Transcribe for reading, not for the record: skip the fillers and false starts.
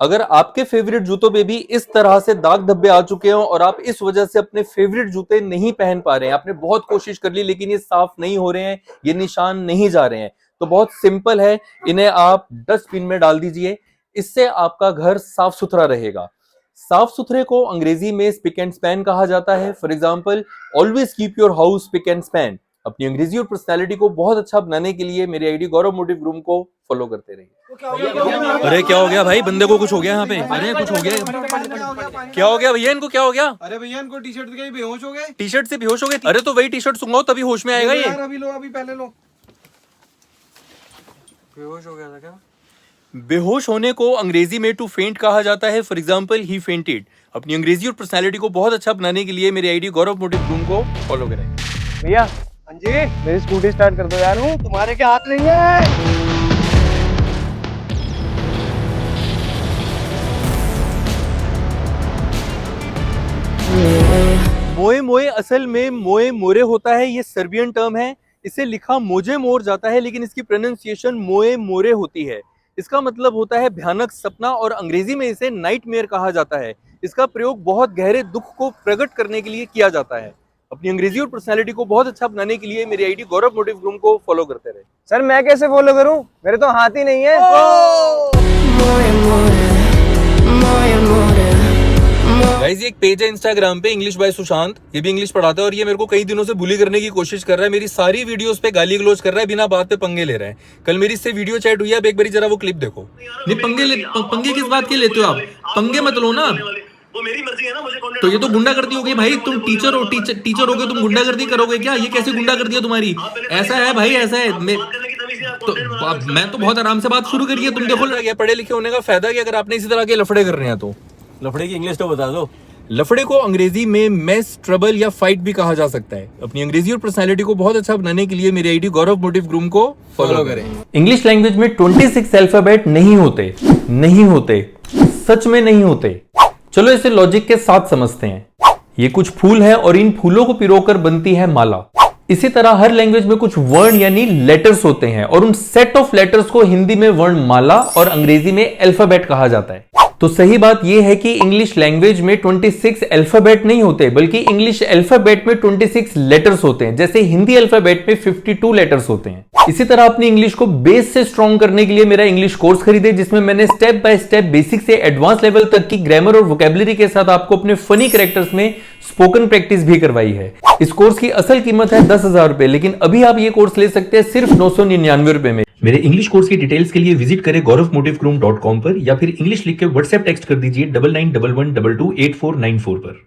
अगर आपके फेवरेट जूतों पे भी इस तरह से दाग धब्बे आ चुके हो और आप इस वजह से अपने फेवरेट जूते नहीं पहन पा रहे हैं, आपने बहुत कोशिश कर ली लेकिन ये साफ नहीं हो रहे हैं, ये निशान नहीं जा रहे हैं, तो बहुत सिंपल है, इन्हें आप डस्टबिन में डाल दीजिए। इससे आपका घर साफ सुथरा रहेगा। साफ सुथरे को अंग्रेजी में स्पिक एंड स्पैन कहा जाता है। For example, always keep your house spick and span. अपनी अंग्रेजी और पर्सनैलिटी को बहुत अच्छा बनाने के लिए मेरे आईडी गौरव मोटिव ग्रूम को फॉलो करते रहिए। अरे क्या हो गया भाई, बंदे को कुछ हो गया यहाँ पे? अरे कुछ हो गया, क्या हो गया भैया इनको, क्या हो गया? अरे भैया इनको टी शर्ट के बेहोश हो गए। टी शर्ट से बेहोश हो गए? अरे तो वही टी शर्ट सुंगाओ तभी होश में आएगा ये। अभी लो, अभी पहले लो। बेहोश हो गया था क्या? बेहोश होने को अंग्रेजी में टू फेंट कहा जाता है। For example, he fainted. अपनी अंग्रेजी और पर्सनैलिटी को बहुत अच्छा बनाने के लिए मेरे आईडी गौरव मोटिव ग्रूम को फॉलो करें। भैया हाँ जी, मेरी स्कूटी स्टार्ट कर दो यार। हूँ तुम्हारे क्या हाथ नहीं है। मोए मोए असल में मोए मोरे होता है, ये सर्बियन टर्म है। इसे लिखा मोजे मोर जाता है लेकिन इसकी प्रोनाउंसिएशन मोए मोरे होती है। इसका मतलब होता है भयानक सपना और अंग्रेजी में इसे नाइटमेयर कहा जाता है। इसका प्रयोग बहुत गहरे दुख को प्रकट करने के लिए किया जाता है। अपनी अंग्रेजी और पर्सनैलिटी को बहुत अच्छा बनाने के लिए मेरी आईडी गौरव मोटिव ग्रूम को फॉलो करते रहे। सर मैं कैसे फॉलो करूँ, मेरे तो हाथ ही नहीं है। गाइस, ये एक पेज है इंस्टाग्राम पे, इंग्लिश बाय सुशांत। ये भी इंग्लिश पढ़ाता है और ये मेरे को कई दिनों से बुली करने की कोशिश कर रहा है। मेरी सारी वीडियोस पे गाली गलौज कर रहा है, बिना बात पे पंगे ले रहा है। कल मेरी इससे वीडियो चैट हुई है, अब एक बारी जरा वो क्लिप देखो। नहीं पंगे किस बात के लेते हो आप? पंगे मत लो ना, वो मेरी मर्जी है ना, मुझे कौन तो ये तो गुंडागर्दी हो गई भाई। तुम टीचर हो, टीचर हो गए, तुम गुंडागर्दी करोगे क्या? ये कैसे गुंडागर्दी है तुम्हारी? ऐसा है भाई, ऐसा है। मैं तो बहुत आराम से बात शुरू करिए। तुम देखो, पढ़े लिखे होने का फायदा क्या अगर आपने इसी तरह के लफड़े कर रहे हैं तो? लफड़े की इंग्लिश तो बता दो। लफड़े को अंग्रेजी में मेस, ट्रबल या फाइट भी कहा जा सकता है। अपनी अंग्रेजी और पर्सनैलिटी को बहुत अच्छा बनाने के लिए मेरे आईडी गौरव मोटिव ग्रूम को फॉलो करें। इंग्लिश लैंग्वेज में 26 अल्फाबेट नहीं होते, नहीं होते, सच में नहीं होते। चलो इसे लॉजिक के साथ समझते हैं। ये कुछ फूल है और इन फूलों को पिरोकर बनती है माला। इसी तरह हर लैंग्वेज में कुछ वर्ण यानी लेटर्स होते हैं और उन सेट ऑफ लेटर्स को हिंदी में वर्णमाला और अंग्रेजी में अल्फाबेट कहा जाता है। तो सही बात यह है कि इंग्लिश लैंग्वेज में 26 अल्फाबेट नहीं होते, बल्कि इंग्लिश अल्फाबेट में 26 लेटर्स होते हैं, जैसे हिंदी अल्फाबेट में 52 लेटर्स होते हैं। इसी तरह अपनी इंग्लिश को बेस से स्ट्रॉन्ग करने के लिए मेरा इंग्लिश कोर्स खरीदे, जिसमें मैंने स्टेप बाय स्टेप बेसिक से एडवांस लेवल तक की ग्रामर और वोकैबुलरी के साथ आपको अपने फनी कैरेक्टर्स में स्पोकन प्रैक्टिस भी करवाई है। इस कोर्स की असल कीमत है 10,000 रुपए, लेकिन अभी आप ये कोर्स ले सकते हैं सिर्फ 999 रुपए में। मेरे इंग्लिश कोर्स की डिटेल्स के लिए विजिट करें gaurav-motivgroom.com पर या फिर इंग्लिश लिख के व्हाट्सएप टेक्स्ट कर दीजिए 9911228494 पर।